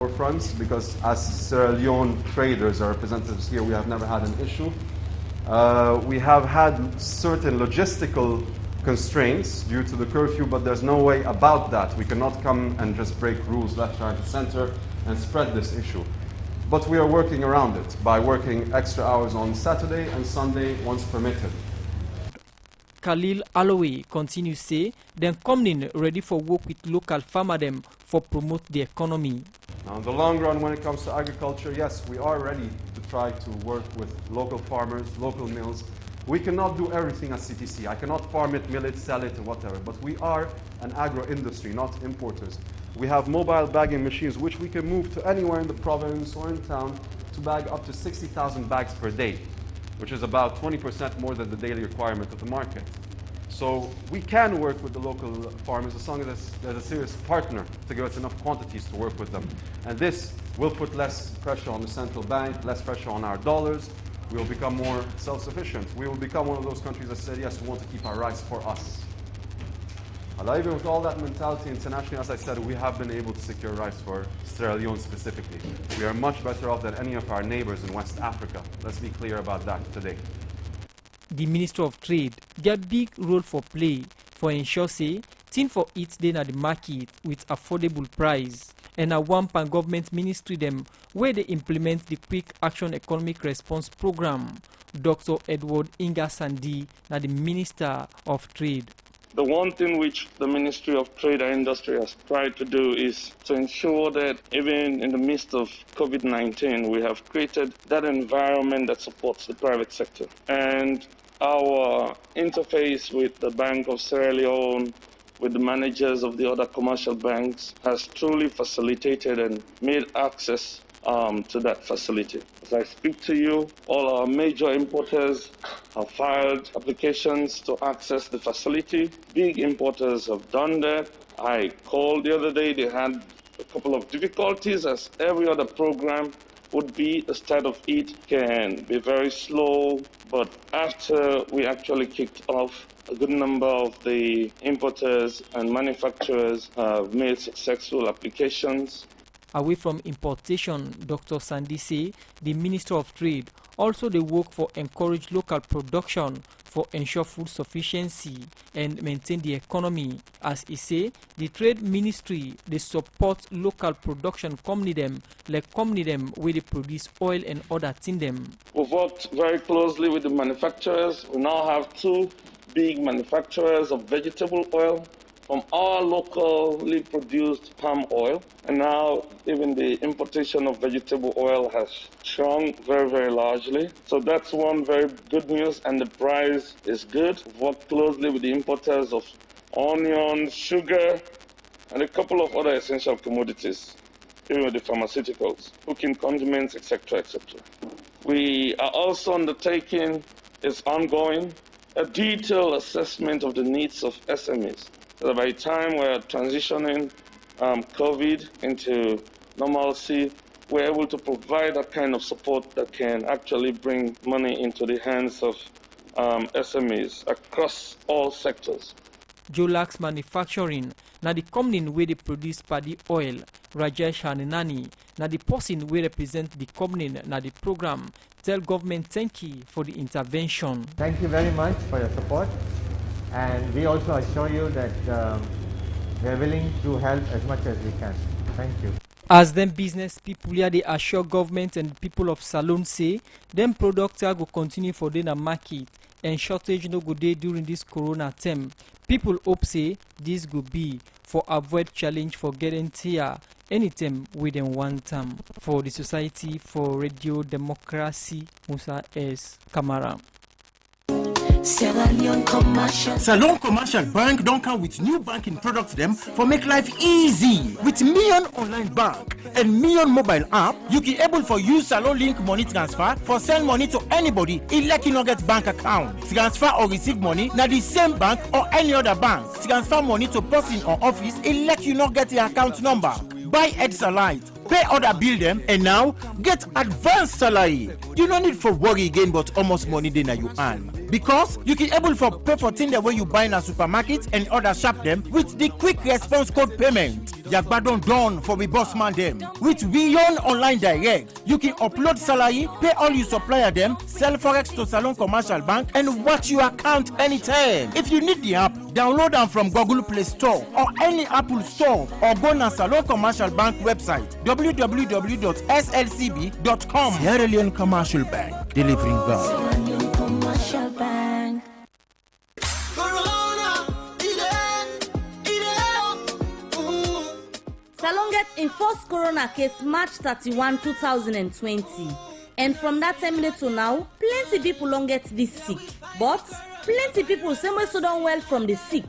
fronts, because as Sierra Leone traders or representatives here, we have never had an issue. We have had certain logistical constraints due to the curfew, but there's no way about that. We cannot come and just break rules left, right, and center and spread this issue. But we are working around it by working extra hours on Saturday and Sunday once permitted. Khalil Alloway continues to say, them coming ready for work with local farmer them for promote the economy. Now, in the long run, when it comes to agriculture, yes, we are ready to try to work with local farmers, local mills. We cannot do everything as CTC. I cannot farm it, mill it, sell it, and whatever. But we are an agro-industry, not importers. We have mobile bagging machines, which we can move to anywhere in the province or in town to bag up to 60,000 bags per day, which is about 20% more than the daily requirement of the market. So we can work with the local farmers as long as there's a serious partner to give us enough quantities to work with them. And this will put less pressure on the central bank, less pressure on our dollars. We will become more self-sufficient. We will become one of those countries that said, yes, we want to keep our rice for us. Although even with all that mentality internationally, as I said, we have been able to secure rice for Sierra Leone specifically. We are much better off than any of our neighbors in West Africa. Let's be clear about that today. The Minister of Trade get big role for play for ensure say thing for it then at the market with affordable price, and a one pan government ministry them where they implement the Quick Action Economic Response Program. Dr. Edward Inga Sandi, na the Minister of Trade. The one thing which the Ministry of Trade and Industry has tried to do is to ensure that even in the midst of COVID-19, we have created that environment that supports the private sector. And our interface with the Bank of Sierra Leone, with the managers of the other commercial banks, has truly facilitated and made access to that facility. As I speak to you, all our major importers have filed applications to access the facility. Big importers have done that. I called the other day, they had a couple of difficulties, as every other program would be. The start of it can be very slow, but after we actually kicked off, a good number of the importers and manufacturers have made successful applications. Away from importation, Dr. Sandi say the Minister of Trade also they work for encourage local production for ensure food sufficiency and maintain the economy. As he say, the Trade Ministry they support local production company them where they produce oil and other thing them. We've worked very closely with the manufacturers. We now have two big manufacturers of vegetable oil from our locally produced palm oil, and now even the importation of vegetable oil has shrunk very, very largely. So that's one very good news, and the price is good. We've worked closely with the importers of onions, sugar, and a couple of other essential commodities, even with the pharmaceuticals, cooking condiments, etc., etc. We are also undertaking, it's ongoing, a detailed assessment of the needs of SMEs. So by the time we're transitioning COVID into normalcy, we're able to provide that kind of support that can actually bring money into the hands of SMEs across all sectors. Jolax Manufacturing, na the company where they produce paddy oil. Rajesh Hanenani, na the person who represent the company na the program, tell government thank you for the intervention. Thank you very much for your support. And we also assure you that we are willing to help as much as we can. Thank you. As them business people here, they assure government and people of Salone say, them products will continue for the market and shortage no good day during this corona term. People hope say this could be for avoid challenge for getting here anytime within one term. For the Society for Radio Democracy, Musa S. Kamara. Salone Commercial Bank don't come with new banking products them for make life easy. With Million Online Bank and Million Mobile App, you can able for use Salone Link Money Transfer for send money to anybody elect you not get bank account. Transfer or receive money na the same bank or any other bank. Transfer money to person or office elect you not get the account number. Buy Edsalight, pay other bill them, and now get advanced salary. You don't need for worry again but almost money then you earn. Because you can able for pay for things the way you buy in a supermarket and other shop them with the quick response code payment. Yagbadon done for we boss man them. With Beyond Online Direct, you can upload salary, pay all your supplier them, sell forex to Salone Commercial Bank, and watch your account anytime. If you need the app, download them from Google Play Store or any Apple Store, or go to Salone Commercial Bank website www.slcb.com. Sierra Leone Commercial Bank, delivering value. Commercial Bank. Salone gets enforced corona case March 31, 2020. And from that time to now, plenty people don't get this sick. But plenty people same way so done well from the sick.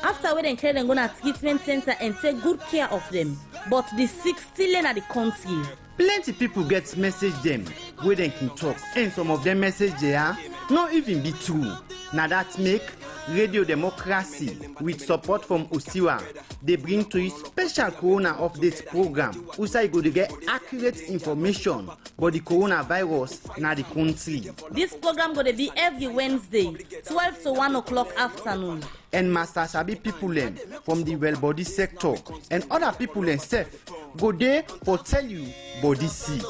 After we then carry them go to treatment center and take good care of them. But the sick still in at the country. Plenty people get message them where they can talk, and some of them message they are not even be true. Now that make Radio Democracy with support from Usiwa, they bring to you special corona updates program. Usa you go to get accurate information about the coronavirus in the country. This program going to be every Wednesday, 12 to 1 o'clock afternoon. And Master Sabi people them from the well body sector and other people themselves go there for tell you body sick.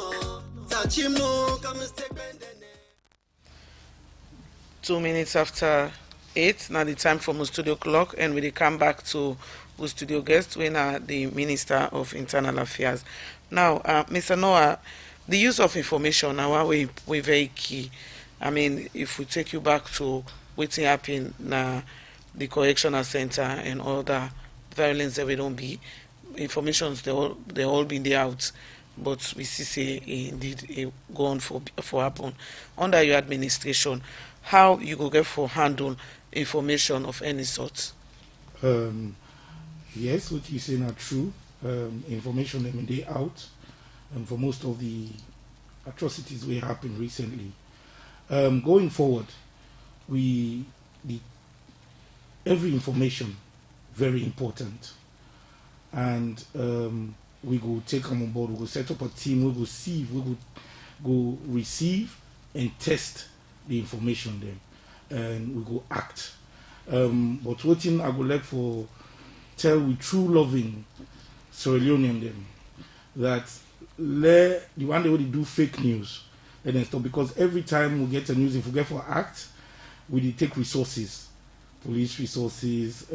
2 minutes after 8, now the time for my studio clock, and we come back to our studio guest, when the Minister of Internal Affairs. Now, Mr. Noah, the use of information now we very key. I mean, if we take you back to what happened na the correctional center and all the violence that we don't be, informations they all been there out, but we see say indeed go on for happen under your administration. How you go get for handle information of any sort? Yes, what you saying are true. Information them day out, for most of the atrocities we happened recently. Going forward, every information very important, and we go take them on board. We go set up a team. We go see. We go receive and test the information then, and we go act. But what thing I would like for tell with true loving Sierra Leonean them that the one day we do fake news and then stop, because every time we get a news, if we get for act, we take resources, police resources,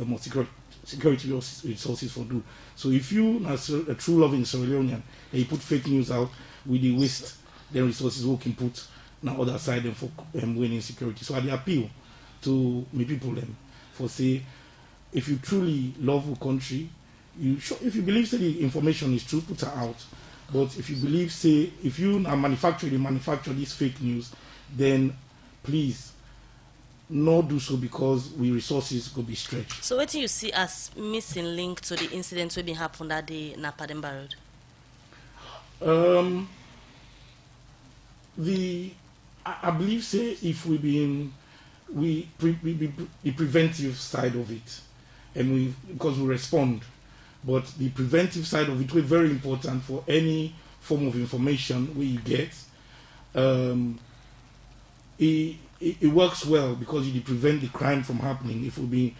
security resources for do. So if you as a true loving Sierra Leonean and you put fake news out, we the waste then resources we can put on the other side and for winning security. So I appeal to my people them for say, if you truly love your country, if you believe say the information is true, put it out. But if you believe say if you are manufacture this fake news, then please not do so, because we resources could be stretched. So what do you see as missing link to the incident that happened that day in Pademba Road? I believe say if the preventive side of it, and because we respond, but the preventive side of it was very important for any form of information where you get. It works well because you prevent the crime from happening. If we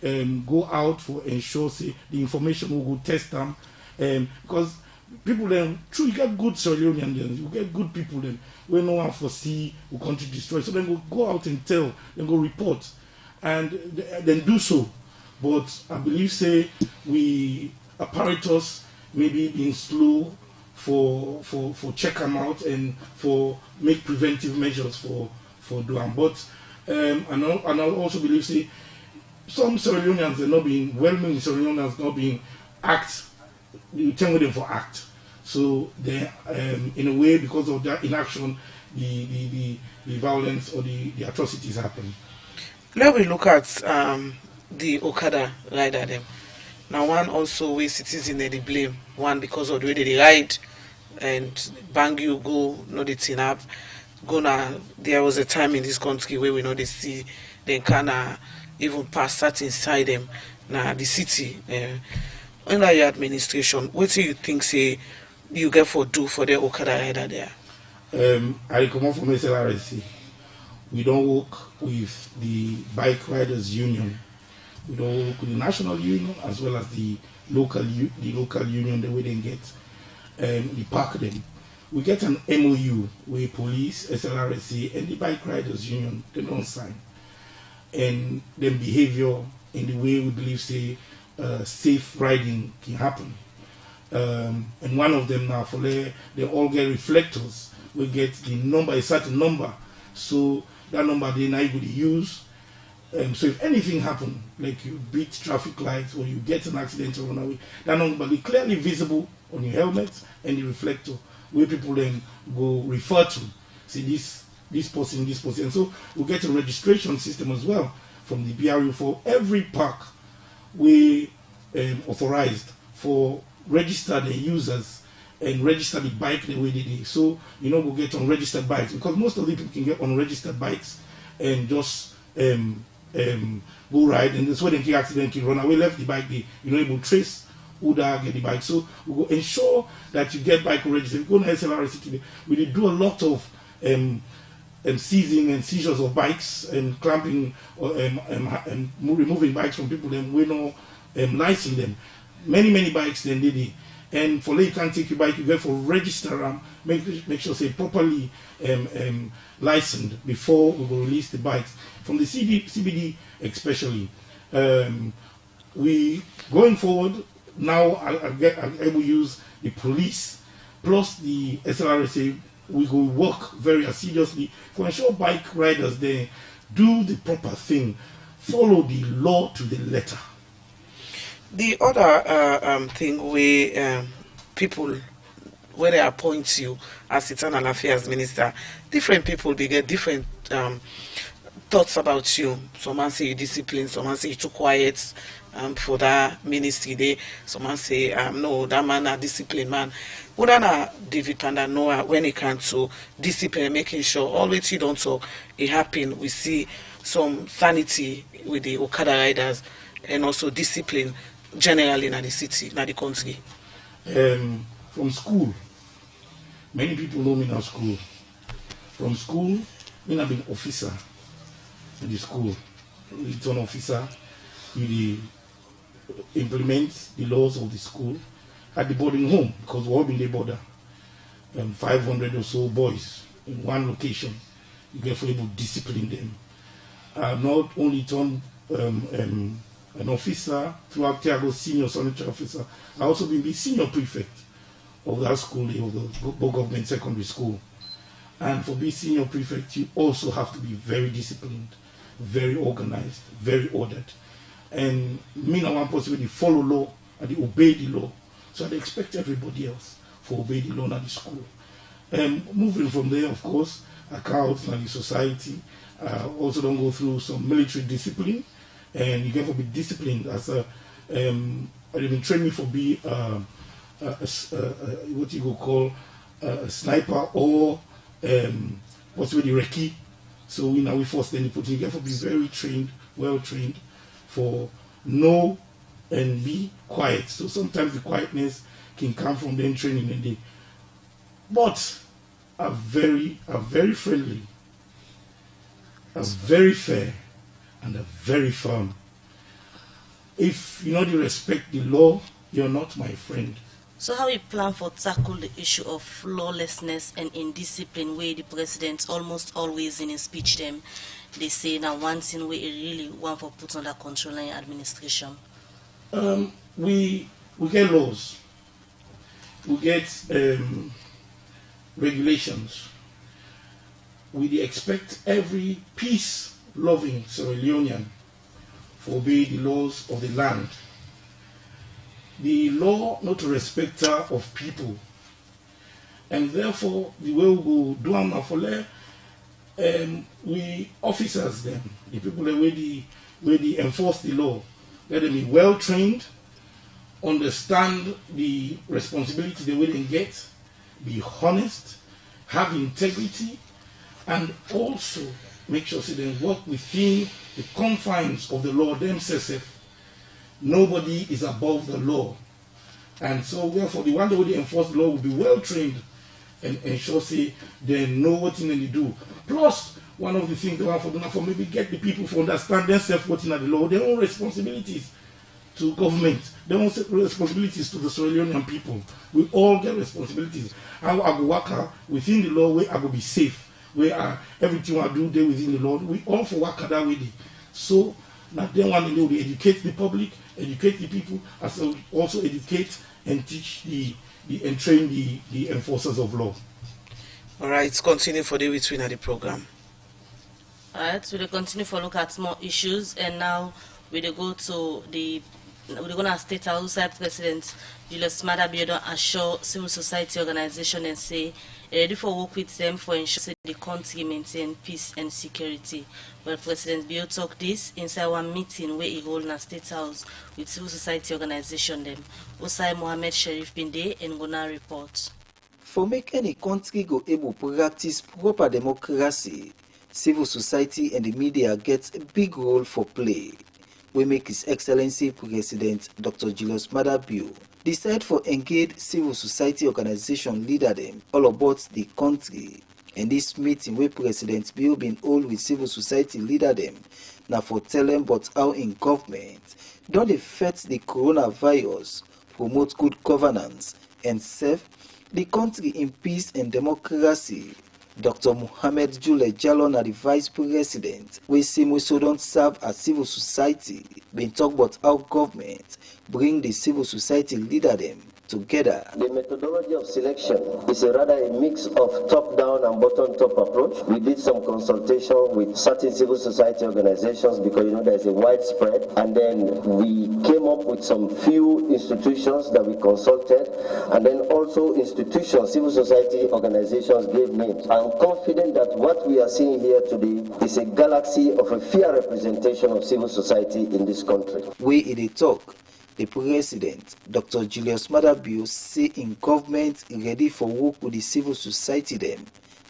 go out for ensure say the information will go test them, because people then true you get good Sierra Leonean, you get good people then when no one foresee will country destroy. So then go out and tell, then go report, and then do so. But I believe say we apparatus maybe being slow for check them out and for make preventive measures for doing. But and I also believe say some Sierra Leoneans are not being well-meaning Sierra Leoneans not being act. You tell them for act. So they in a way because of that inaction, the violence or the atrocities happen. Let me look at the Okada rider them. Now one also we citizen they blame one because of the way they ride and bang you go no the thing up. There was a time in this country where we know they see they can even pass that inside them. Now the city under your administration, what do you think say you get for do for the Okada rider there? I come from SLRC. We don't work with the bike riders union. We don't work with the national union as well as the the local union, the way they get the park them. We get an MOU where police, SLRSA, and the bike riders union they don't sign, and then behavior in the way we believe say safe riding can happen. And one of them now for they all get reflectors. We get the number, a certain number, so that number they now able to use. So if anything happen, like you beat traffic lights or you get an accident or run away, that number be clearly visible on your helmet and the reflector, where people then go refer to, say this person, and so we get a registration system as well from the BRU for every park we authorized for registered users and register the bike the way they did. So we'll get unregistered bikes, because most of the people can get unregistered bikes and just go ride, and that's why they get accident, can run away, left the bike, you're not able to trace who that get the bike. So we will ensure that you get bike registered. If you go to SLRC today, we did do a lot of seizing and seizures of bikes and clamping and removing bikes from people, and we're not licensing them. Many bikes then did it. And for you can't take your bike, you go for register, make sure say properly licensed before we will release the bikes. From the CBD especially, we going forward now I'm able to use the police plus the SLRSA. We will work very assiduously to ensure bike riders they do the proper thing, follow the law to the letter. The other thing where people, where they appoint you as Internal Affairs Minister, different people they get different thoughts about you. Someone say you disciplined, someone say you too quiet for that ministry day. Someone say no, that man a disciplined man. Udana David Panda Noah when it comes to discipline, making sure always you don't talk it happen. We see some sanity with the Okada riders and also discipline generally in the city, in the country. From school, many people know me in school. From school, I have been officer in the school. Return officer, we implement the laws of the school at the boarding home, because we're all in the border. 500 or so boys in one location. You get for able to discipline them. Not only turn an officer throughout Tiago, senior sanitary officer. I also been the senior prefect of that school, of the government secondary school. And for being senior prefect, you also have to be very disciplined, very organized, very ordered. And me and one person, they follow law and they obey the law. So they expect everybody else to obey the law at the school. Moving from there, of course, accounts and the society also don't go through some military discipline, and you have to be disciplined as a. They've been training for be what you go call a sniper or what's really recce. So we force them to put in. You have to be very trained, well trained, for know and be quiet. So sometimes the quietness can come from them training and they, but are very friendly, are very fair, and are very firm. If you know you respect the law, you're not my friend. So how you plan for tackle the issue of lawlessness and indiscipline where the president almost always in his speech them they say now one thing where he really want for put under control in administration? We get laws, we get regulations. We expect every peace-loving Sierra Leonean to obey the laws of the land. The law not a respecter of people, and therefore the way we go do am for we officers them, the people that where they enforce the law, let them be well trained, understand the responsibility they will get, be honest, have integrity, and also make sure they work within the confines of the law themselves. Nobody is above the law. And so therefore the one that will enforce the law will be well trained and ensure they know what they do. Plus, one of the things they want for maybe get the people to understand themselves what in the law, their own responsibilities. to government. Responsibilities to the Sierra Leonean people. We all get responsibilities. How I go work within the law, where I go be safe, where everything I do there within the law. We all for work that way. So now then one day we educate the public, educate the people, as also educate and teach and train the enforcers of law. All right, continue for the between the program. All right, so we continue for look at more issues, and now we go to we're going to state our President Julius Maada Bio don assure civil society organization and say ready for work with them for ensuring the country maintain peace and security. Well, President Bio talk this inside one meeting where he hold in a state house with civil society organization them. Osai Mohammed Sharif bin there and gonna report. For make any country go able to practice proper democracy, civil society and the media get a big role for play. We make His Excellency President Dr. Julius Maada Bio decide for engage civil society organization leader them all about the country. And this meeting where President Bio been hold with civil society leader them now for tell them about how in government don't affect the coronavirus, promote good governance and serve the country in peace and democracy. Dr. Mohammed Jule Jalon, the Vice President, we see we so don't serve as civil society, been talk about how government bring the civil society leader them together. The methodology of selection is rather a mix of top-down and bottom-top approach. We did some consultation with certain civil society organizations because there's a widespread, and then we came up with some few institutions that we consulted, and then also institutions, civil society organizations gave names. I'm confident that what we are seeing here today is a galaxy of a fair representation of civil society in this country. We in the talk, the President, Dr. Julius Maada Bio, say in government ready for work with the civil society them.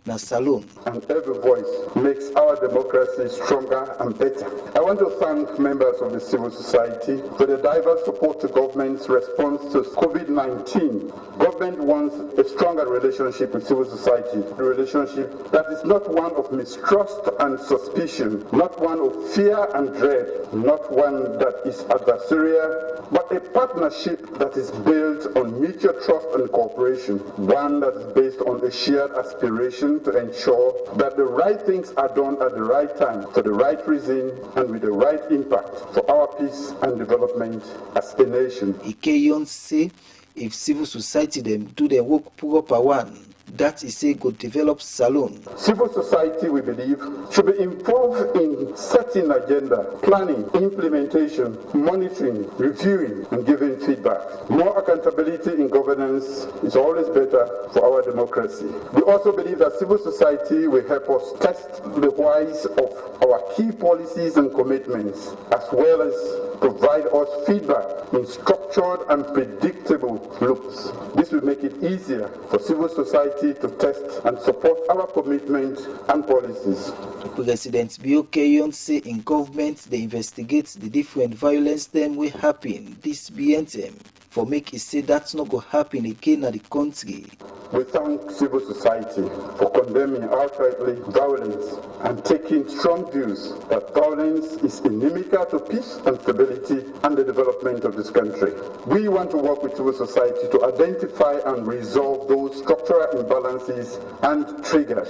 Na Salone. And every voice makes our democracy stronger and better. I want to thank members of the civil society for the diverse support to government's response to COVID-19. Government wants a stronger relationship with civil society, a relationship that is not one of mistrust and suspicion, not one of fear and dread, not one that is adversarial, but a partnership that is built on mutual trust and cooperation, one that is based on a shared aspiration to ensure that the right things are done at the right time, for the right reason, and with the right impact for our peace and development as a nation. Ikeyon say if civil society them do their work proper one, that is a good develop Salone. Civil society, we believe, should be involved in setting agenda, planning, implementation, monitoring, reviewing, and giving feedback. More accountability in governance is always better for our democracy. We also believe that civil society will help us test the whys of our key policies and commitments, as well as provide us feedback in structured and predictable loops. This will make it easier for civil society to test and support our commitment and policies. President Bio Keyon say in government they investigate the different violence them will happen this BNTM for make it say that's not going to happen again in the country. We thank civil society for condemning outrightly violence and taking strong views that violence is inimical to peace and stability and the development of this country. We want to work with civil society to identify and resolve those structural imbalances and triggers,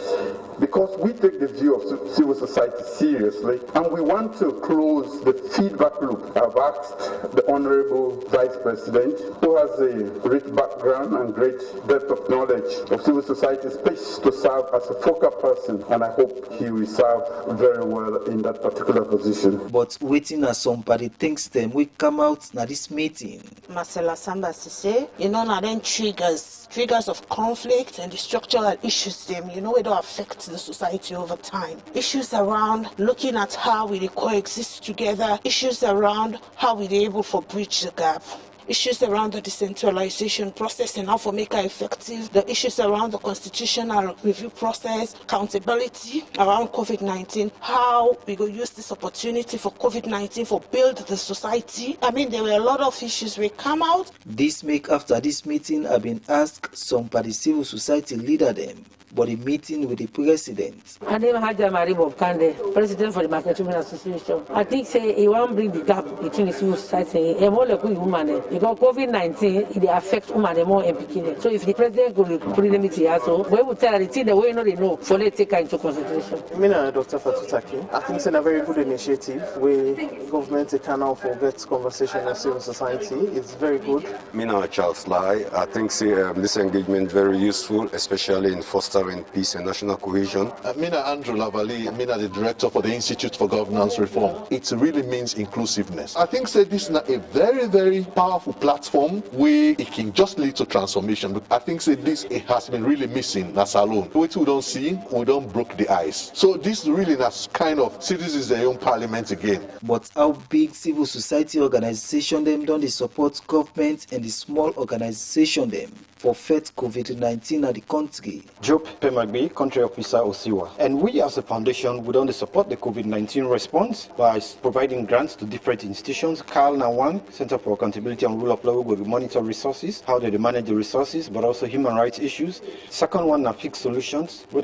because we take the view of civil society seriously and we want to close the feedback loop. I've asked the Honorable Vice President, who has a rich background and great depth of knowledge of civil society space, to serve as a focal person, and I hope he will serve very well in that particular position. But waiting as somebody thinks them we come out na this meeting. Marcela Samba say, na then triggers of conflict and the structural issues them, it don't affect the society over time. Issues around looking at how we coexist together, issues around how we able to bridge the gap. Issues around the decentralization process and how to make it effective, the issues around the constitutional review process, accountability around COVID-19, how we go use this opportunity for COVID-19 for build the society. There were a lot of issues we come out. This make after this meeting I've been asked some by the civil society leader them but the meeting with the president. My name is Haja Maribob Kande, president for the Market Women Association. I think say he won't bring the gap between the civil society and all the women because COVID-19 it affects women more and beginning. So if the president could put in the meeting also, we will tell the thing the way they know for they take into consideration. Me and Dr. Fatutaki, I think it's a very good initiative where government can now forget conversation with civil society. It's very good. Me and Charles Lai, I think this engagement very useful, especially in fostering peace and national cohesion. Mina Andrew Lavalley, Mina the director for the Institute for Governance Reform. It really means inclusiveness. I think this is a very, very powerful platform where it can just lead to transformation. But I think this it has been really missing in Salone. What we don't see, we don't broke the ice. So this really is kind of citizens their own parliament again. But how big civil society organization them don't they support government and the small organization them for fight COVID-19 at the country? Job Pemagbe, country officer Osiwa. And we as a foundation, we don't support the COVID-19 response by providing grants to different institutions. Carl Nawan, Center for Accountability and Rule of Law, will monitor resources, how they manage the resources, but also human rights issues. Second one, Fixed Solutions, where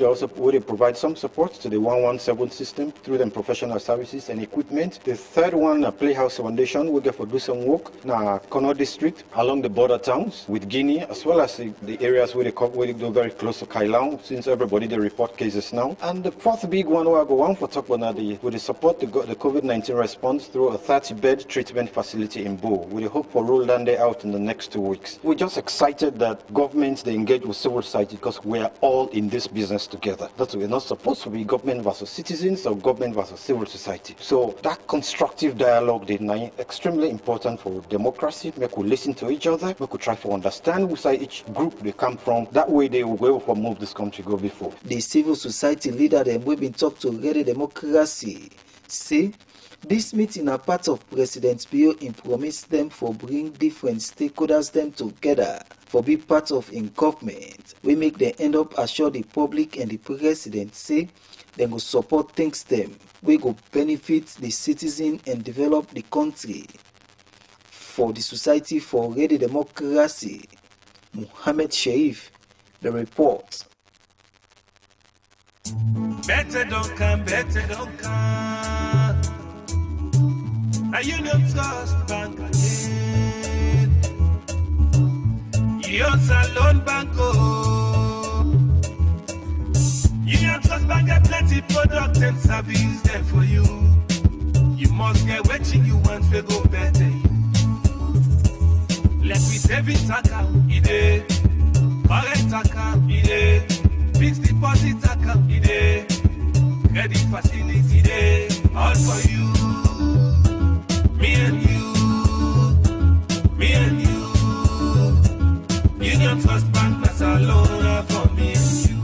they provide some support to the 117 system through them professional services and equipment. The third one, Playhouse Foundation, we get for do some work in Kono district along the border towns with Guinea, as well as the areas where they go very close to Kailang, since everybody they report cases now. And the fourth big one where I go on for talk about we support the COVID-19 response through a 30-bed treatment facility in Bo. We hope for roll down there out in the next 2 weeks. We're just excited that governments they engage with civil society because we are all in this business together. That's we're not supposed to be government versus citizens or government versus civil society. So that constructive dialogue is extremely important for democracy. We could listen to each other. We could try to understand who side each group they come from. That way they will be able to move this country go before. The civil society leader them we been talk to Ready Democracy say this meeting are part of President Bio in promise them for bring different stakeholders them together for be part of in government. We make them end up assure the public and the president say they go support things them. We go benefit the citizen and develop the country. For the Society for Ready Democracy, Mohammed Sharif, the report. Better don't come. Now you don't trust bank again. Your Salone Banco. You don't trust bank get plenty product and service there for you. You must get what you want to go better. Let me savings account, ide. Current account, ide. Fixed deposit account, ide. Credit facility, ide. All for you. Me and you. Union Trust Bank, that's Salone for me and you.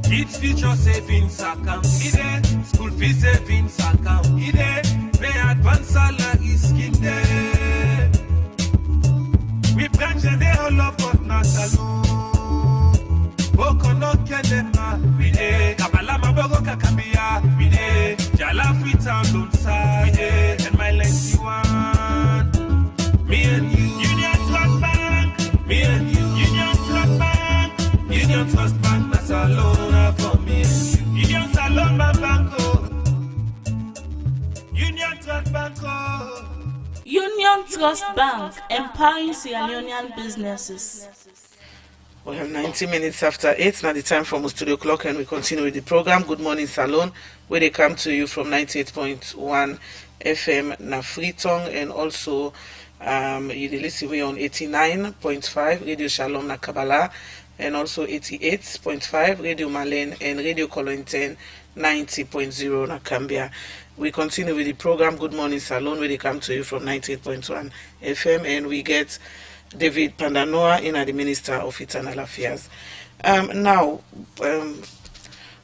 Kids future savings account, ide. School fee savings account, ide. Pay advance salary scheme there. We branch and they all love but not alone. Boko no kelema, we dey. Kabalama bogo kakambia, we dey. Jala free town don't side, and my lengthy one. Me and you, Union Trust Bank. Me and you, Union Trust Bank. Union Trust Bank, that's Salone for me and you. Union Salone Banco. Union Trust Banco. Union Trust Bank, empowering Sierra Leonean businesses. We have 90 minutes after 8. Now the time for studio clock, and we continue with the program. Good Morning Salone, where they come to you from 98.1 FM na Freetong, and also you listen we on 89.5 Radio Shalom na Kabbalah, and also 88.5 Radio Malen and Radio Colonten 90.0 na Cambia. We continue with the program Good Morning Salone, where they come to you from 98.1 FM, and we get David Pandanoa, the Minister of Internal Affairs. Now,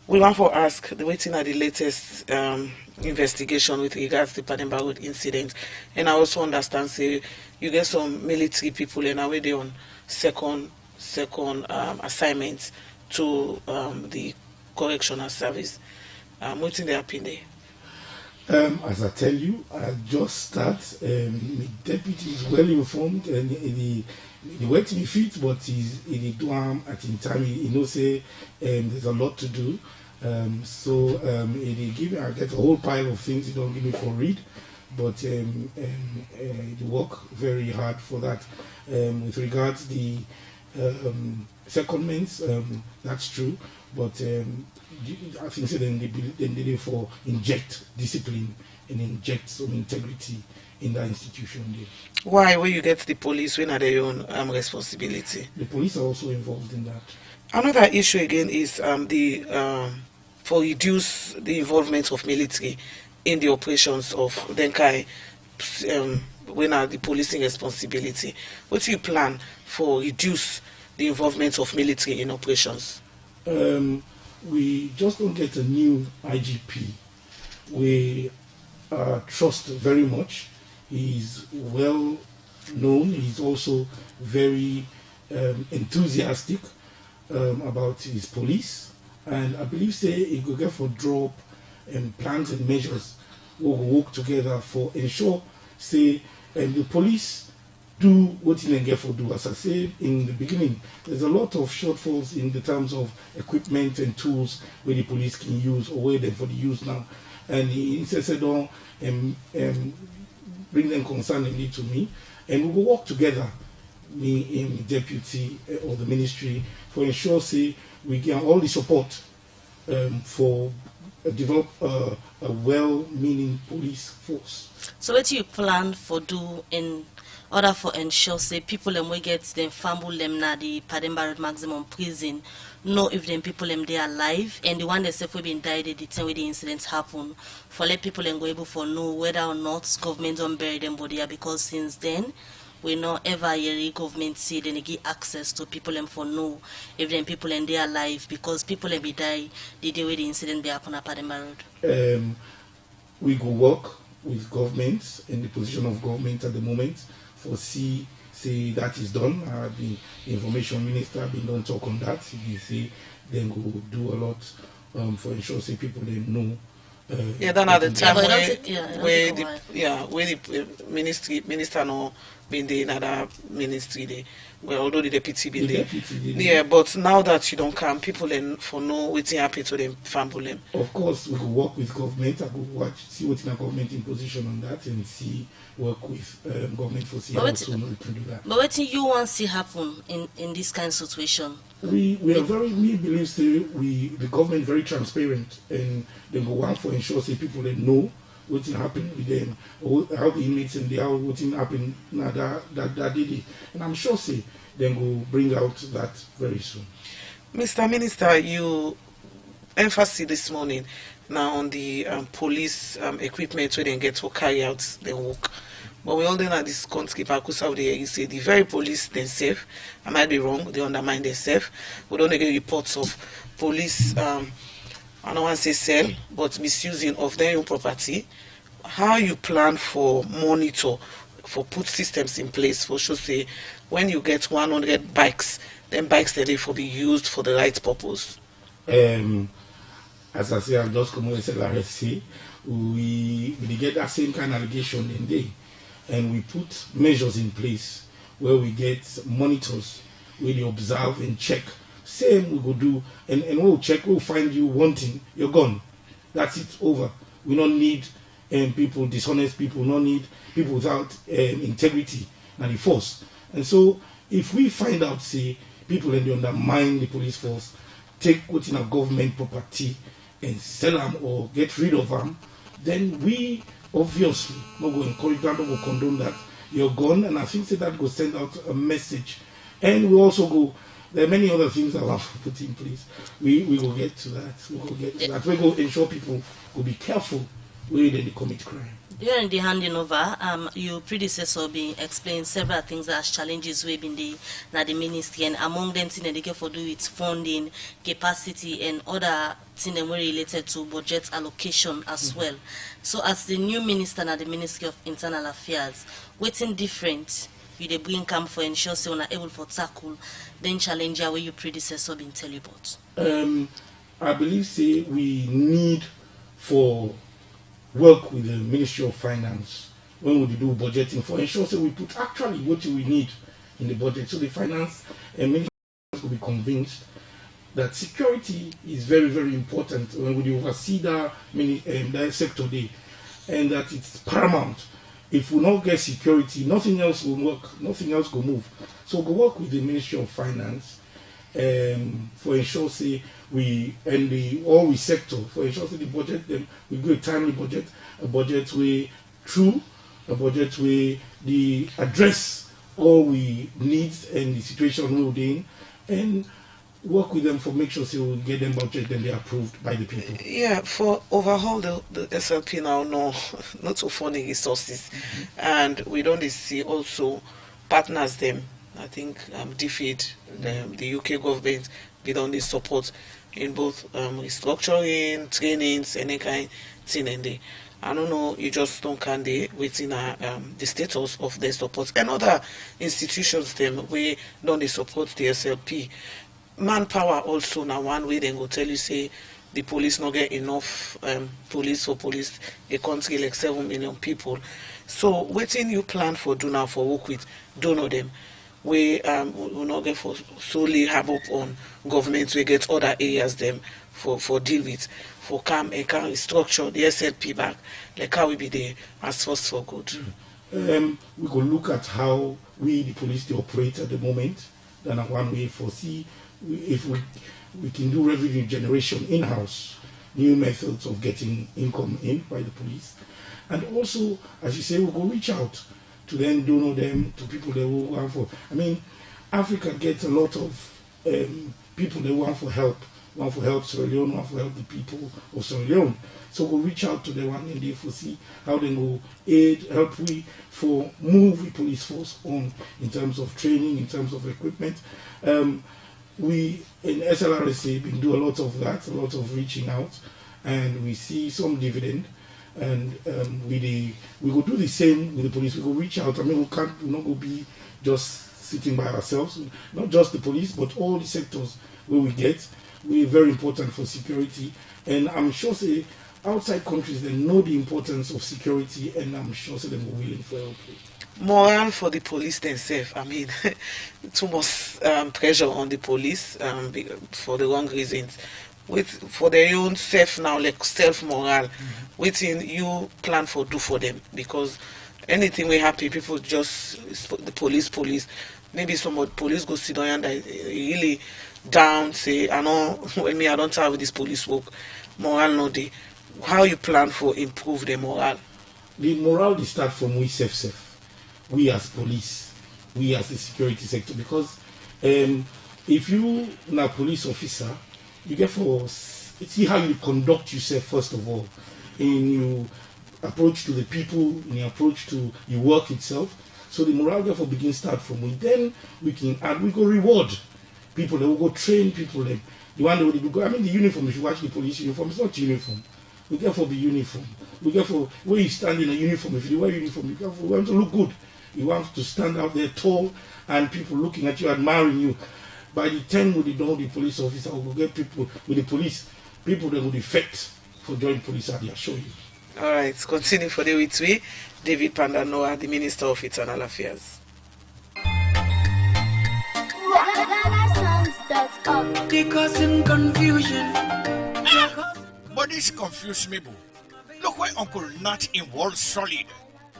we want to ask, waiting at the latest investigation with regards to the Pademba Road incident, and I also understand, say, you get some military people and are already on second assignments to the correctional service. What's in their opinion? As I tell you, I just start. The deputy is well informed and he works me fit, but he do at in time. He knows say there's a lot to do. So he give me, I get a whole pile of things he don't give me for read, but he work very hard for that. With regards the secondments, that's true, but I think so then they did it for inject discipline and inject some integrity in that institution there. Why will you get the police when are their own responsibility? The police are also involved in that. Another issue again is for reduce the involvement of military in the operations of Denkai when are the policing responsibility. What do you plan for reduce the involvement of military in operations? We just don't get a new IGP. We trust very much. He's well known. He's also very enthusiastic about his police. And I believe say he could get for drop and plans and measures will work together for ensure say the police do what you get for do. As I said in the beginning, there's a lot of shortfalls in the terms of equipment and tools where the police can use or where they're for the use now. And he insisted on bring them concerningly to me, and we will work together, me in the deputy or the ministry, for ensure say we get all the support for develop a well-meaning police force. So what do you plan for do in order for ensure say people them we get them family them na the Pademba Road maximum prison know if them people them they are alive and the one they say we been died at the time where the incidents happen for let people them go able for know whether or not government don't bury them body because since then we not ever hear government say they give access to people them for know if them people them they are alive because people them be die the day where the incident be happen at Pademba Road. We go work with governments in the position of government at the moment for say that is done. The information minister been done talk on that. He say then go do a lot for ensure say people they know. Then at the time where the minister no been there in other ministry there. Well, although the deputy been there. Yeah, but now that you don't come, people then for know what's happening to them family. Of course, we could work with government. I could watch, see what's in a government in position on that, and work with government for see how soon we can do that. But what you want to see happen in this kind of situation? We believe say the government very transparent and they go on for ensure say people that know what's happening with them, or how the inmates and how what's happening now that did it. And I'm sure say then go bring out that very soon. Mr. Minister, you emphasize this morning now on the police equipment where they get to carry out their work. But we all know that this country, you say the very police themselves, I might be wrong, they undermine themselves. We don't get reports of police, I don't want to say sell, but misusing of their own property. How you plan for monitor, for put systems in place for sure say when you get 100 bikes, then bikes that they for be used for the right purpose. As I say, I've just come and said RSC, we get that same kind of allegation in there. And we put measures in place where we get monitors, where they observe and check. Same we go do, and we'll check, we'll find you wanting, you're gone. That's it, over. We don't need people, dishonest people, we don't need people without integrity and the force. And so if we find out, say, people and they undermine the police force, take what's in a government property and sell them or get rid of them, then we obviously not going to encourage that, not going to condone that. You're gone, and I think that will send out a message. And we also go, there are many other things that I have put in place. We will get to that. We will get to that. We will ensure people will be careful when they commit crime. During the handing over, your predecessor been explained several things as challenges within the ministry, and among them things they get for do with funding, capacity, and other things that were related to budget allocation as well. So, as the new minister at the Ministry of Internal Affairs, what's different? You the bring come for ensure so you're able to tackle then challenge where your predecessor been tell you about. I believe say we need for work with the Ministry of Finance when we do budgeting for ensure that we put actually what we need in the budget. So the finance and ministry will be convinced that security is very, very important when we oversee that sector there, and that it's paramount. If we don't get security, nothing else will work, nothing else will move. So we work with the Ministry of Finance for ensure say we and the all we sector for ensure say the budget them we do a timely budget, a budget way true, a budget way the address all we need and the situation we're in, and work with them for make sure say we get them budget and they're approved by the people. Yeah, for overhaul the SLP now, no, not so funny resources, and we don't see also partners them. I think DFID, the UK government, we don't support in both restructuring, trainings, any kind thing in there. I don't know, you just don't can they within the status of their support. And other institutions them we don't they support the SLP. Manpower also now one way they go tell you say the police not get enough police for police a country like 7 million people. So waiting you plan for do now for work with don't know them. We will not get for solely have up on government, we get other areas them for deal with, for come and can restructure the SLP back, like how we be there as force for good. We could look at how we the police they operate at the moment, then one way foresee if we can do revenue generation in-house, new methods of getting income in by the police. And also, as you say, we go reach out to them, donor them, to people that will want for. I mean, Africa gets a lot of people that want for help Sierra Leone, want for help the people of Sierra Leone. So we'll reach out to them and they foresee how they will aid, help we for move the police force on in terms of training, in terms of equipment. We in SLRSA been do a lot of that, a lot of reaching out, and we see some dividend. And we will do the same with the police. We will reach out. I mean, we're not going to be just sitting by ourselves. Not just the police, but all the sectors where we get. We're very important for security. And I'm sure say outside countries they know the importance of security, and I'm sure say they're willing for help. Moral for the police themselves. I mean, too much pressure on the police for the wrong reasons. For their own self now, like self morale, waiting you plan for do for them, because anything we happy people just the police. Maybe some police go sit down and really down say I know when I don't have this police work, morale no day. How you plan for improve the morale? The morale they start from we self. We as police, we as the security sector, because if you are a police officer, you get for see how you conduct yourself first of all, in your approach to the people, in your approach to your work itself. So the morale therefore begins start from we. Then we can add, we go reward people, they will go train people. Like the one that will go. I mean the uniform. If you watch the police uniform, it's not uniform. We get for the uniform. We get for where you stand in a uniform. If you wear uniform, you get for want to look good. You want to stand out there tall and people looking at you, admiring you. By the time we don't the police officer, we will get people with the police, people that will defect for joining police, I assure you. All right, continue for the with we, David Pandanoa, the Minister of Internal Affairs. Causing confusion. But this confused me, boo. Look why Uncle Nat in Wall Solid.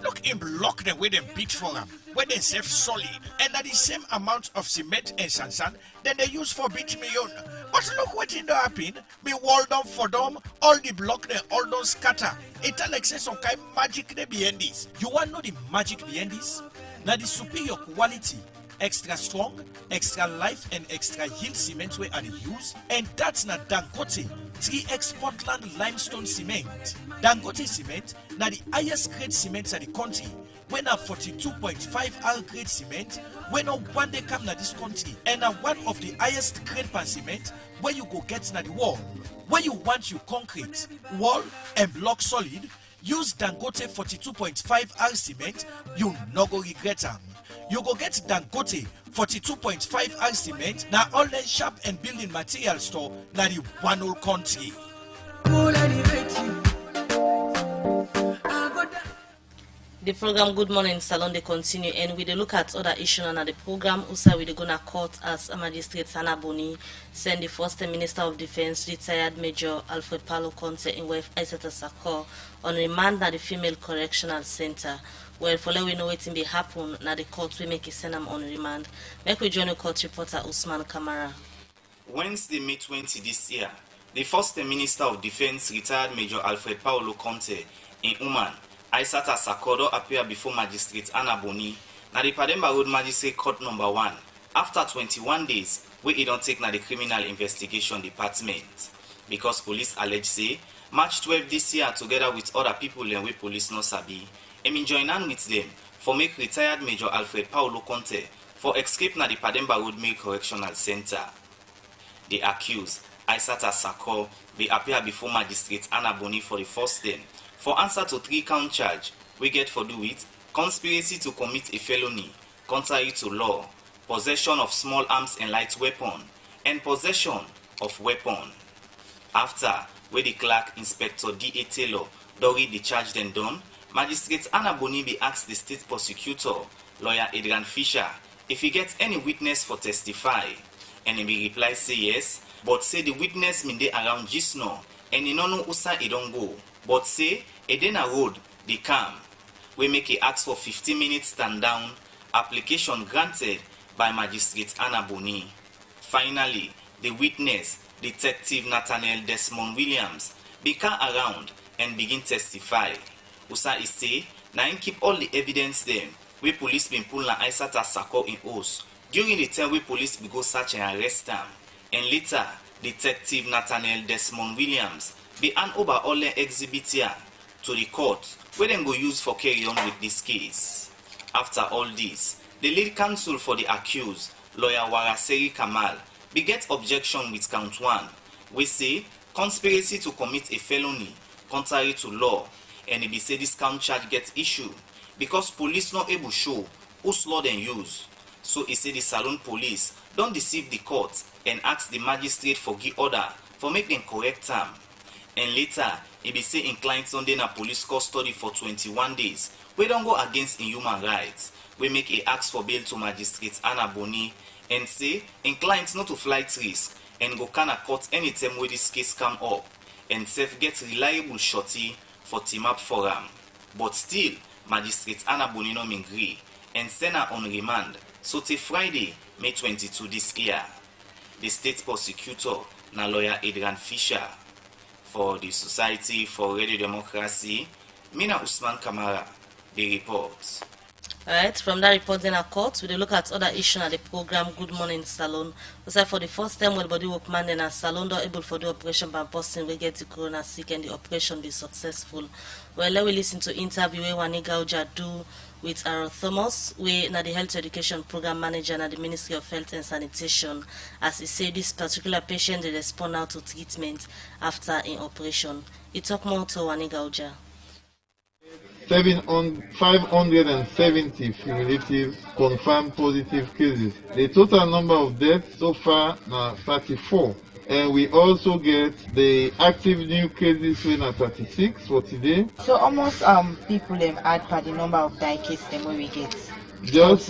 Look him block the way they beat for him, where they save solid, and at the same amount of cement and sand then they use for beat me on. But look what it happen. Me wall down for them, all the block they all don't scatter. It's like say some kind magic they behind this. You want to know the magic behind this? Now the superior quality, extra strong, extra life, and extra yield cement way are the use, and that's not Dangote 3X Portland limestone cement. Dangote cement na the highest grade cement in the country. When a 42.5 R grade cement, when a one day come na this country, and a one of the highest grade pan cement where you go get na the wall. Where you want your concrete, wall, and block solid, use Dangote 42.5 R cement, you no go regret them. You go get Dangote 42.5 R cement na online shop and building material store na the one whole country. The program Good Morning Salone they continue, and we dey look at other issues on the program. Also, we dey gonna court as Magistrate Hannah Boni send the first Minister of Defence, retired Major Alfred Paulo Conte in wife Aissata Sakor on remand at the Female Correctional Center. Well, for let we know wetin be happen, na the court we make a send am on remand. Make we join the court reporter Usman Kamara. Wednesday, May 20 this year, the first Minister of Defence, retired Major Alfred Paulo Conte in Uman, Aissata Sakor appear before Magistrate Hannah Boni na the Pademba Road Magistrate Court number 1 after 21 days wey e don take na the Criminal Investigation Department because police allege say March 12 this year together with other people and wey police no sabi em join hand with them for make retired Major Alfred Paulo Conte for escape na the Pademba Road Male Correctional Center. The accused, Aissata Sakor, they appear before Magistrate Hannah Boni for the first time for answer to 3-count charge we get for do with conspiracy to commit a felony contrary to law, possession of small arms and light weapon, and possession of weapon. After where the clerk Inspector D.A. Taylor don read the charge then done, Magistrate Hannah Boni be asked the state prosecutor, lawyer Adrian Fisher, if he gets any witness for testify, and he reply say yes, but say the witness mean dey around Gisno, and he no know usa he don't go, but say Edena Road, the calm. We make a ask for 15 minutes stand down, application granted by Magistrate Hannah Boni. Finally, the witness, Detective Nathaniel Desmond Williams, became around and begin testify. Usa is say, na him keep all the evidence then, we police been pull na Aissata Sakor in house during the time we police be go search and arrest them. And later, Detective Nathaniel Desmond Williams be hand over all the exhibits here to the court where them go use for carry on with this case. After all this, the lead counsel for the accused, lawyer Waraseri Kamal, be get objection with count 1, we say conspiracy to commit a felony contrary to law, and he be say this count charge gets issue because police not able show whose law then use. So he say the Salone police don't deceive the court and ask the magistrate for give order for make them correct time. And later, he be say inclined Sunday na police custody for 21 days. We don't go against in human rights. We make a ask for bail to Magistrate Hannah Boni and say inclined not to flight risk and go can court anytime where this case come up and self get reliable shorty for team up for him. But still, Magistrate Hannah Boni no agree and send her on remand. So till Friday, May 22 this year. The state prosecutor na lawyer Adrian Fisher. For the Society for Radio Democracy, Mina Usman Kamara, the report. Alright, from that report in our court, we look at other issues at the program Good Morning Salone. We say for the first time, well, body workman in a salon not able for the operation by person we get the corona sick and the operation be successful. Well, let we listen to interview where Waniga Uja do with Aaron Thomas, we na the Health Education Program Manager at the Ministry of Health and Sanitation, as he said this particular patient they respond now to treatment after an operation. He talk more to Waniga Uja. 570 cumulative confirmed positive cases. The total number of deaths so far now 34. And we also get the active new cases when at 36 for today. So almost people add per the number of die cases them we get. Just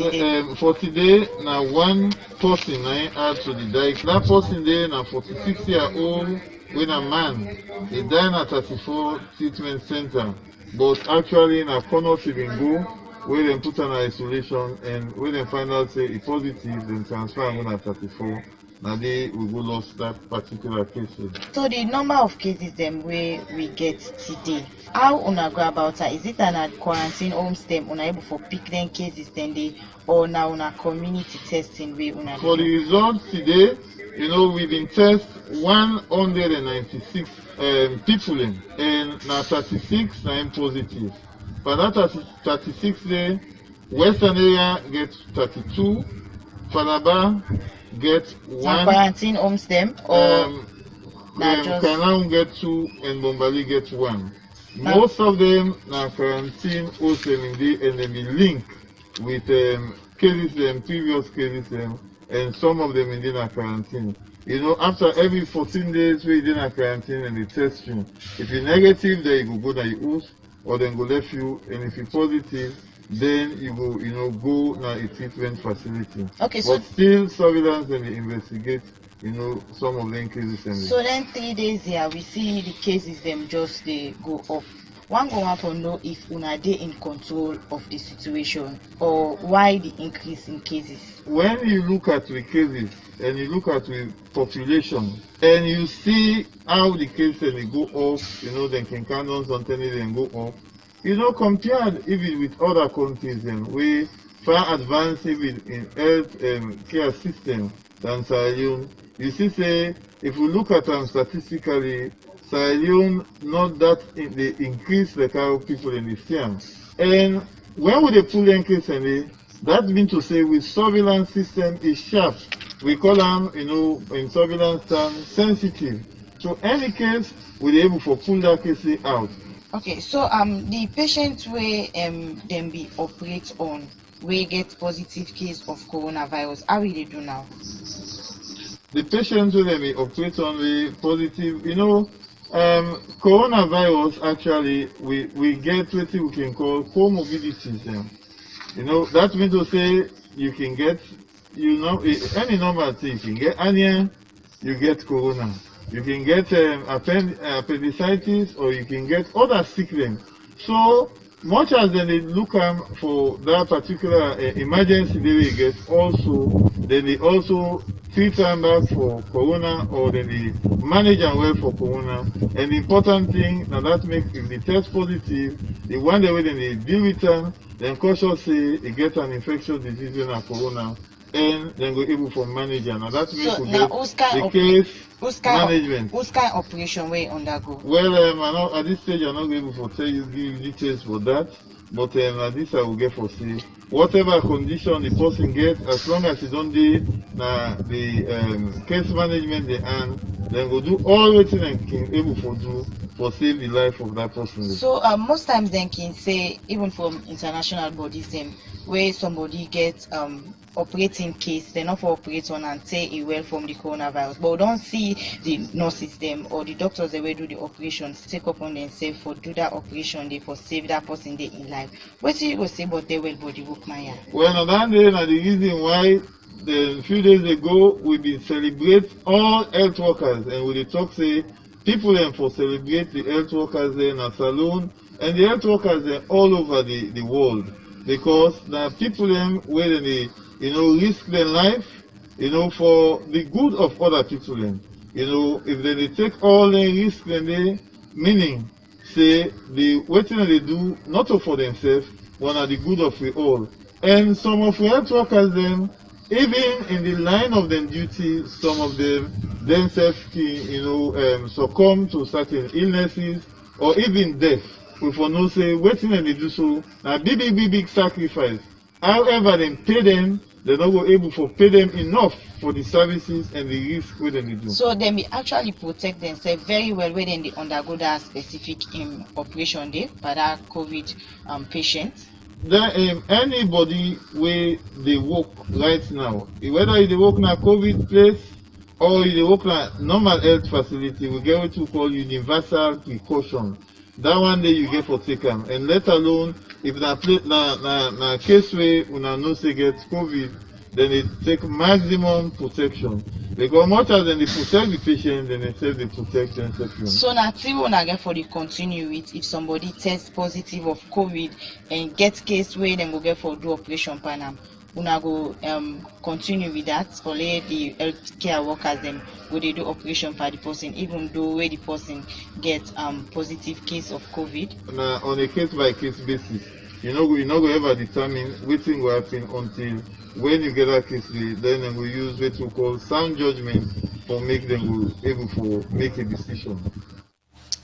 for today now one person add to the die. That person there now 46-year-old when a man he died at 34 treatment center. But actually in a corner go where they put an isolation and when they find out say it's positive then transfer when at 34. Now they will go lost that particular case. So the number of cases them where we get today, how una go about it? Is it an quarantine homes them unable for pick them cases then they or now una community testing way una? For the results today, you know we've been test 196 people in and now 36 are positive. But that 36 there, Western area gets 32, Falaba get 1. Quarantine homes them or Kainam get 2 and Bombali get 1. Most of them are quarantine OCMD and they be linked with cases previous cases and some of them in quarantine. You know, after every 14 days we in quarantine and they test you. If you're negative, then you go to your house. or then go left you, and if you're positive, then you go, go now a treatment facility. Okay, but still surveillance and they investigate, some of them cases. So then 3 days here, we see the cases them just they go up. One go want to know if una dey in control of the situation or why the increase in cases. When you look at the cases and you look at the population and you see how the cases they go up, then can count something then go up. Compared even with other countries we far advanced even in health care system than Sierra Leone. You see, say if we look at them statistically, Sierra Leone not that they increase the kind of people in the SIAM. And when we pull the increase in that means to say with surveillance system is sharp. We call them, in surveillance terms, sensitive. So any case, we're able to pull that case out. Okay, so the patient where them be operate on, we get positive case of coronavirus. How will they do now? The patients who they operate on the positive, coronavirus actually we get what we can call comorbidities. That means to say you can get, any normal thing. You can get hernia, you get corona. You can get appendicitis, or you can get other sickness. So much as they look for that particular emergency they get, also then they also treat them back for corona, or then they manage them well for corona. And the important thing now that makes, if they test positive, the one way then they deal with them, then cautiously they get an infectious disease in corona, and then go able for manager. Now that makes so we now get the case management. Whose kind of operation we undergo? Well, at this stage I'm not able to tell you give details for that, but at this I will get for say whatever condition the person gets, as long as he don't do the case management they earn, then go do all what they can able to do for save the life of that person. So most times then can say, even from international bodies them, where somebody gets operating case, they not for operate on and say it well from the coronavirus, but we don't see the nurses them or the doctors they will do the operations take upon themselves for do that operation they for save that person day in life. What do you go say about their well body work, Maya? Well, that day the reason why the few days ago we be celebrate all health workers, and we talk say people them for celebrate the health workers there in a salon, and the health workers there all over the world, because the people them where they risk their life for the good of other people them. If they take all the risk, then they meaning say the waiting they do not for themselves, but are the good of we all. And some of the health workers them, even in the line of their duty, some of them themselves succumb to certain illnesses or even death. We for no say waiting and they do so now big sacrifice. However, they pay them, they're not able to pay them enough for the services and the risk where they do. So they may actually protect themselves very well when they undergo that specific operation day by that COVID patient. Then anybody where they work right now, whether they work in a COVID place or they work in a normal health facility, we get what we call universal precaution. That one day you get for take them, and let alone if na case where una no say get COVID, then they take maximum protection. Because much as they protect the patient, then they self they protect themselves. So now till una get for the continue with if somebody tests positive of COVID and get case where then go get for do operation panam, una go continue with that, or let the healthcare workers then go they do operation for the person, even though where the person get positive case of COVID. Now on a case by case basis, you not go ever determine which thing will happen until when you get that case, then we use what we call sound judgment for make them able to make a decision.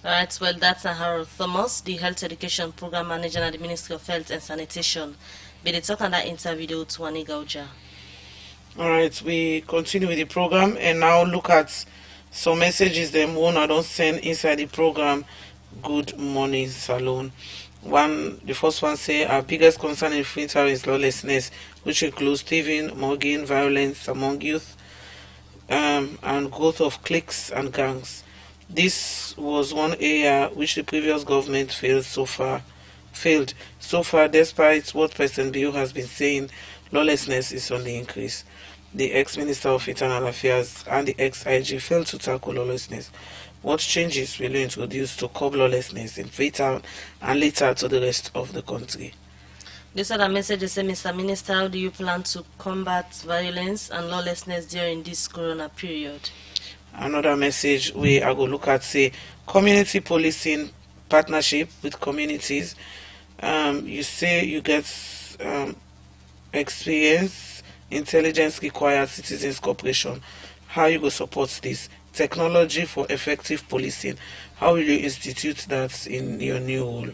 Alright, well, that's Harold Thomas, the Health Education Program Manager at the Ministry of Health and Sanitation. But they talk on that interview to Wani Gauja. Alright, we continue with the program and now look at some messages them one I don't send inside the program Good Morning Salone. The first one say our biggest concern in winter is lawlessness, which includes thieving, mugging, violence among youth, and growth of cliques and gangs. This was one area which the previous government failed so far. Despite what President Bill has been saying, lawlessness is on the increase. The ex-Minister of Internal Affairs and the ex-IG failed to tackle lawlessness. What changes will you introduce to curb lawlessness in Freetown and later to the rest of the country? This other message is, Mr. Minister, how do you plan to combat violence and lawlessness during this corona period? Another message we are going to look at, say, community policing partnership with communities. You say you get experience, intelligence required citizens cooperation. How you go support this? Technology for effective policing. How will you institute that in your new role?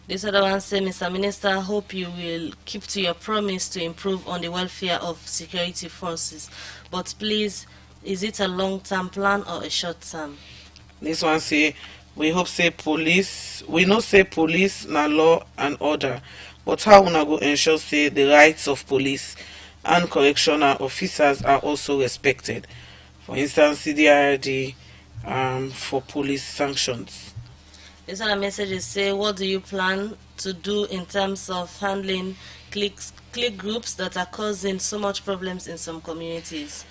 This other one says, Mr. Minister, I hope you will keep to your promise to improve on the welfare of security forces. But please, is it a long-term plan or a short-term? This one say, we know say police na law and order, but how una go ensure say the rights of police and correctional officers are also respected? For instance, CDIRD for police sanctions. This other message is say, what do you plan to do in terms of handling clique groups that are causing so much problems in some communities?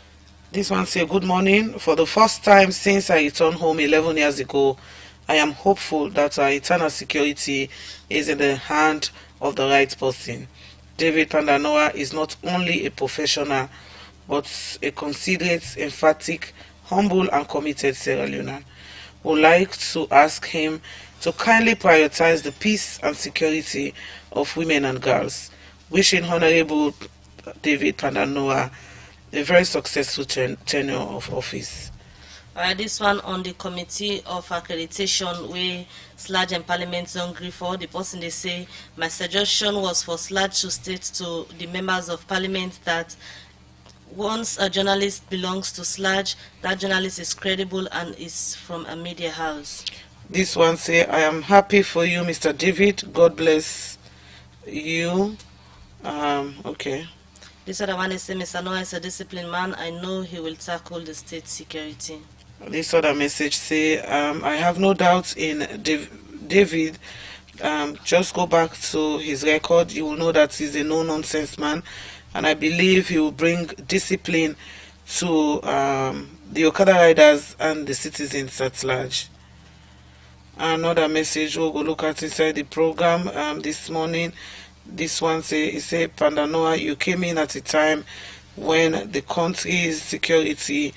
This one say, good morning. For the first time since I returned home 11 years ago, I am hopeful that our internal security is in the hand of the right person. David Pandanoa is not only a professional, but a considerate, emphatic, humble and committed Sierra Leonean. Would like to ask him to kindly prioritize the peace and security of women and girls. Wishing Honorable David Pandanoa a very successful tenure of office. Alright, this one on the committee of accreditation where Sludge and Parliament don't agree for. The person they say, my suggestion was for Sludge to state to the members of Parliament that once a journalist belongs to Sludge, that journalist is credible and is from a media house. This one say, I am happy for you, Mr. David. God bless you. Okay. This other one is say, Mr. Noah is a disciplined man. I know he will tackle the state security. This other message say, I have no doubt in David. Just go back to his record. You will know that he's a no-nonsense man. And I believe he will bring discipline to the Okada riders and the citizens at large. Another message we'll go look at inside the program this morning. This one say, Pandanoa, you came in at a time when the country's security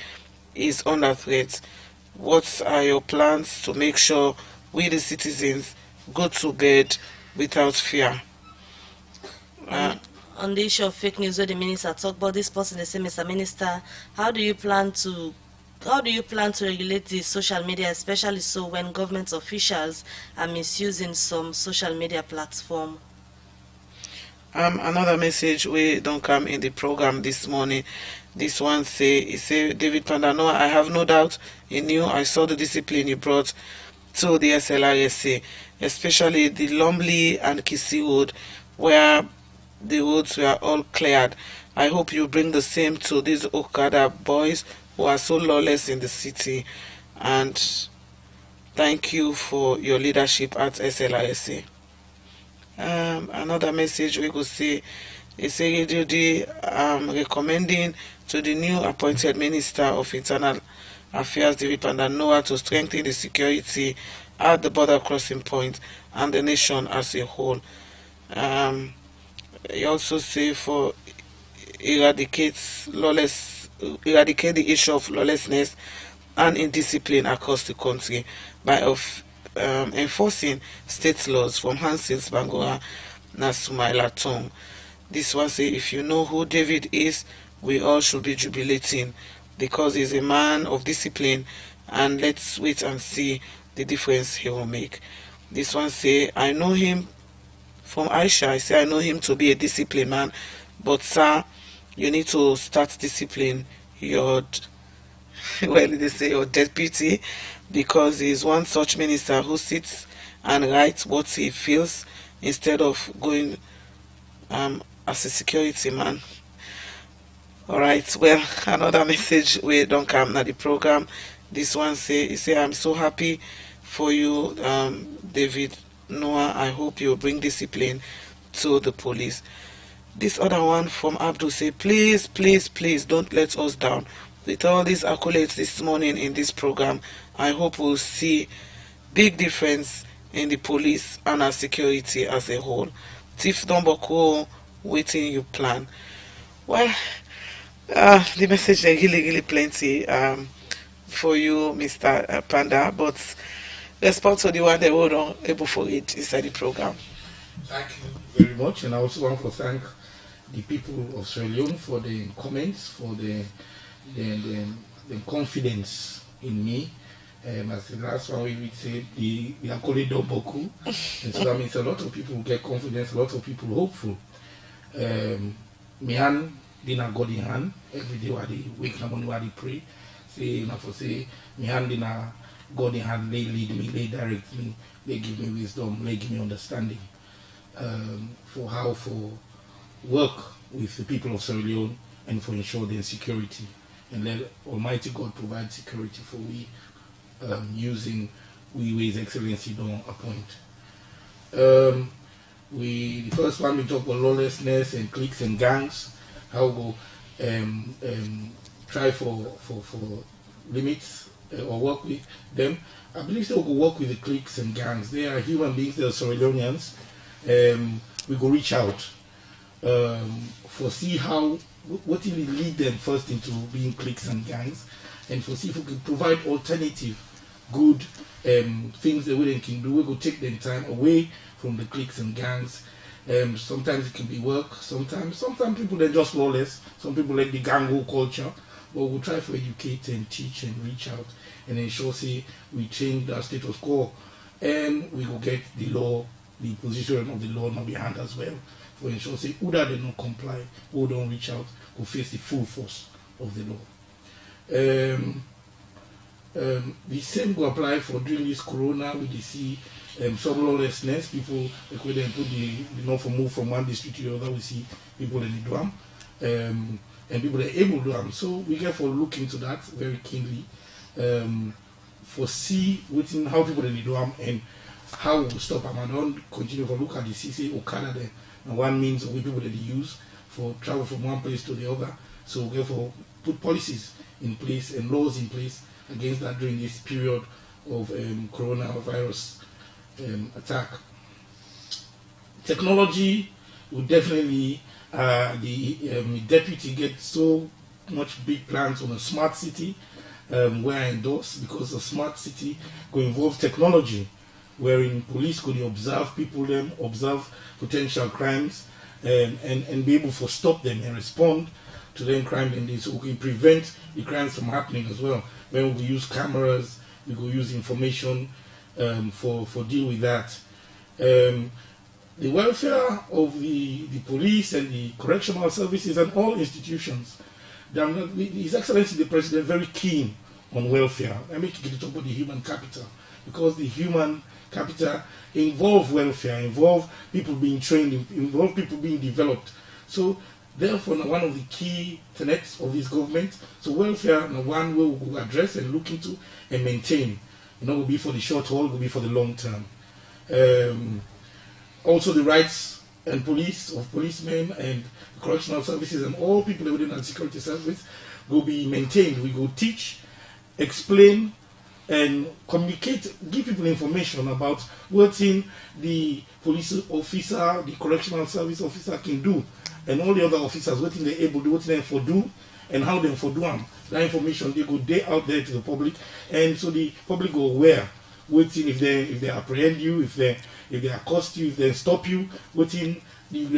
is under threat. What are your plans to make sure we the citizens go to bed without fear? On the issue of fake news, where the minister talk about this person, they say, Mr. Minister, how do you plan to regulate the social media, especially so when government officials are misusing some social media platform? Another message we don't come in the program this morning. This one say, David Pandanoa, I have no doubt in you. I saw the discipline you brought to the SLRSA, especially the Lumley and Kisi Road, where the roads were all cleared. I hope you bring the same to these Okada boys who are so lawless in the city. And thank you for your leadership at SLRSA. Another message we could say is recommending to the new appointed Minister of Internal Affairs, David Pandanoa, to strengthen the security at the border crossing point and the nation as a whole. He also say for eradicate the issue of lawlessness and indiscipline across the country by enforcing state laws from Hansins, Bangora, Nasumaila Tong. This one say, if you know who David is, we all should be jubilating because he's a man of discipline, and let's wait and see the difference he will make. This one say, I know him from Aisha. I say I know him to be a disciplined man, but sir, you need to start discipline your they say your deputy, because he is one such minister who sits and writes what he feels instead of going as a security man. Alright, well, another message we don't come at the program This one say, I'm so happy for you, David Noah. I hope you bring discipline to the police. This other one from Abdul say, please, please, please don't let us down. With all these accolades this morning in this program, I hope we'll see big difference in the police and our security as a whole. Tiff Domboko, waiting you plan. Well, the message is really plenty for you, Mr. Panda, but respond to the one that we don't able for it inside the program. Thank you very much, and I also want to thank the people of Sierra Leone for the comments, for the confidence in me. As the last one we said, the accolade Domboko, and so that means a lot of people get confidence, a lot of people hopeful. Me hand in a God in hand every day while they wake up and while they pray. Say, say, me hand in a God in hand, they lead me, they direct me, they give me wisdom, they give me understanding for how for work with the people of Sierra Leone and for ensure their security. And let Almighty God provide security for we using His Excellency don't appoint. The first one we talk about lawlessness and cliques and gangs, how we go try for limits or work with them. I believe they will work with the cliques and gangs. They are human beings, they are Sierra Leoneans. We go reach out for see how what will lead them first into being cliques and gangs, and for see if we can provide alternative good things that we can do. We go take them time away from the cliques and gangs. Sometimes it can be work, sometimes people are just lawless, some people like the gang whole culture, but we'll try to educate and teach and reach out and ensure say we change the status quo, and we will get the law, the position of the law not behind as well, for ensure say who that they don't comply, who don't reach out, will face the full force of the law. The same will apply for during this corona. We see some lawlessness, people when they put the not for move from one district to the other, we see people in the drum, and people that are able to do them. So we get for look into that very keenly, for see within how people in the drum and how we stop them. And don't continue to look at the CC Okada there. And one means of people that they use for travel from one place to the other. So we therefore put policies in place and laws in place against that during this period of coronavirus attack. Technology will definitely, the deputy gets so much big plans on a smart city where I endorse, because a smart city will involve technology, wherein police could observe people, observe potential crimes, and be able to stop them and respond to them crime, and so we can prevent the crimes from happening as well. When we use cameras, we will use information for deal with that. The welfare of the police and the correctional services and all institutions. His Excellency the President very keen on welfare. I make it talk about the human capital, because the human capital involve welfare, involve people being trained, involve people being developed. So therefore, one of the key tenets of this government, so welfare, one way we will address and look into and maintain. Will be for the short haul, will be for the long term. Also the rights and police of policemen and correctional services and all people within our security service will be maintained. We will teach, explain, and communicate, give people information about what the police officer, the correctional service officer can do, and all the other officers, what they're able to do, what they for do, and how they for do them. That information they go out there to the public, and so the public go aware. Waiting if they apprehend you, if they accost you, if they stop you, what you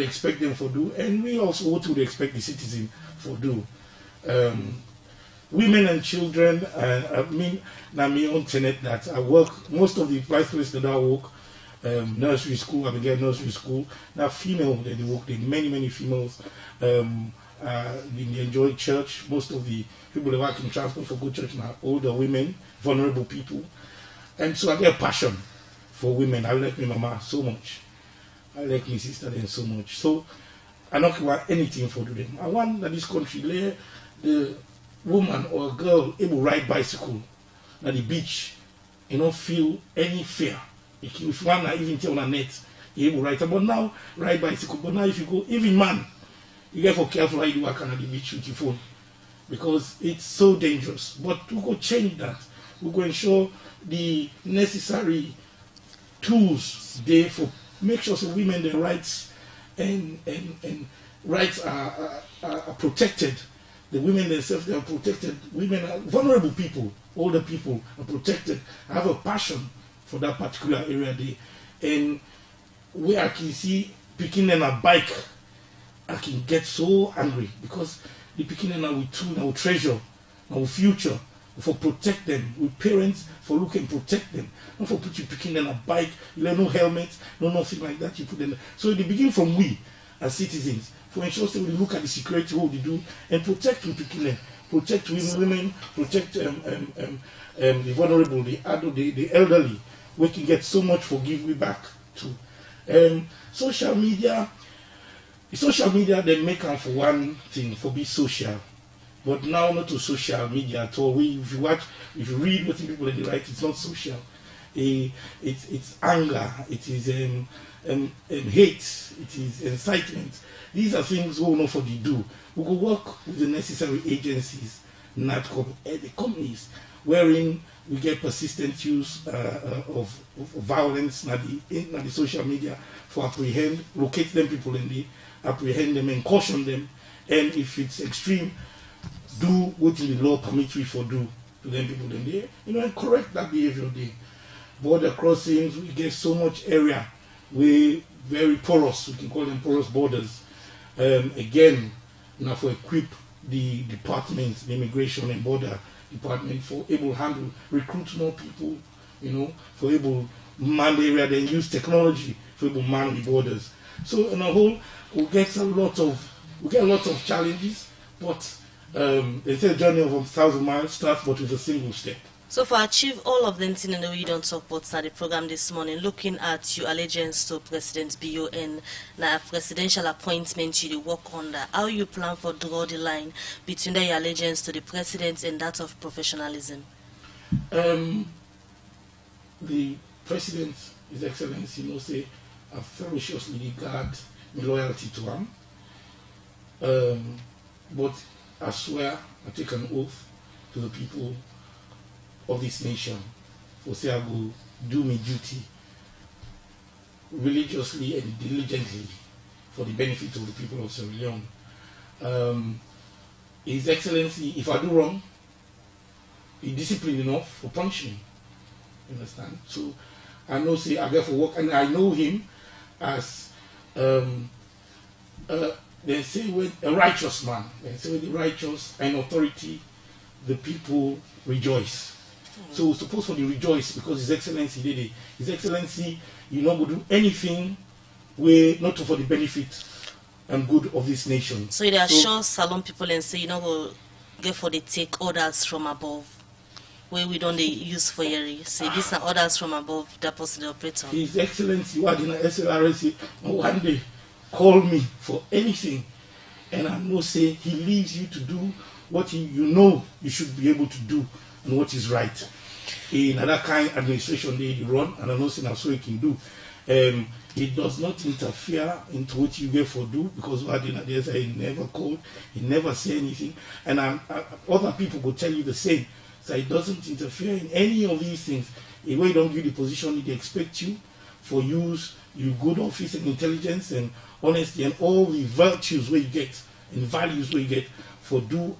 expect them for do, and we also what would expect the citizen for do. Women and children, my own tenet that I work, most of the places that I work, nursery school, I began nursery school, now female, they work, there many females, they enjoy church. Most of the people that work in transport for good church now, older women, vulnerable people. And so I get a passion for women. I like my mama so much. I like my sister then so much. So I don't want anything for them. I want that this country, the woman or girl able to ride bicycle at the beach, you don't feel any fear. If one even tell on a net, you able ride. But now ride bicycle. But now if you go, even man, you get for careful how you walk on the beach with your phone, because it's so dangerous. But we go change that. We go ensure the necessary tools there for make sure so women their rights and rights are protected. The women themselves, they are protected. Women are vulnerable people, older people are protected. I have a passion for that particular area there. And where I can see picking in a bike, I can get so angry because the picking in our tool, our treasure, our future, for protect them, with parents for look and protect them. Not for put you picking in a bike, you have no helmet, no nothing like that, you put them. So it begin from we as citizens, for ensure that we look at the security what we do and protect them, protect women, protect the vulnerable, the adult, the elderly. We can get so much for give we back to. Social media, they make them for one thing, for be social. But now not to social media at all. If you read what people they write, it's not social. It's anger, it is hate, it is incitement. These are things we know for the do. We will work with the necessary agencies, NATCOM, the companies, wherein we get persistent use of violence in the social media for apprehend, locate them people and they apprehend them and caution them. And if it's extreme, do what the law permits we for do to them people then they, and correct that behavior there. Border crossings, we get so much area, we very porous, we can call them porous borders. Again, for equip the departments, the immigration and border department for able to handle, recruit more people, for able man the area, then use technology for able man the borders. So in a whole, we get a lot of challenges, but they say a journey of 1,000 miles starts but with a single step. So for achieve all of them things in the way you don't talk about the program this morning, looking at your allegiance to President BON, now presidential appointment you work under, how you plan for draw the line between your allegiance to the president and that of professionalism? The president, His Excellency, say I ferociously regard my loyalty to him. But I swear, I take an oath to the people of this nation for say I will do my duty religiously and diligently for the benefit of the people of Sierra Leone. His Excellency, if I do wrong, he disciplined enough for punish me. You understand? So I know say I get for work and I know him as they say with a righteous man. They say with the righteous and authority, the people rejoice. So we're supposed to rejoice because His Excellency did it. His Excellency, will do anything not for the benefit and good of this nation. So they assure Salone people and say, go get for the take orders from above, where we don't use for your say these are orders from above that person the operator. His Excellency, what in the SLRC, one day call me for anything, and I know say he leaves you to do what you should be able to do and what is right. In another kind of administration they run, and I know say that's what he can do. He does not interfere into what you get for do, because he never called, he never say anything, and other people will tell you the same. So he doesn't interfere in any of these things. He will don't give the position they expect you for use your good office and intelligence and honesty and all the virtues where you get and values where you get for do.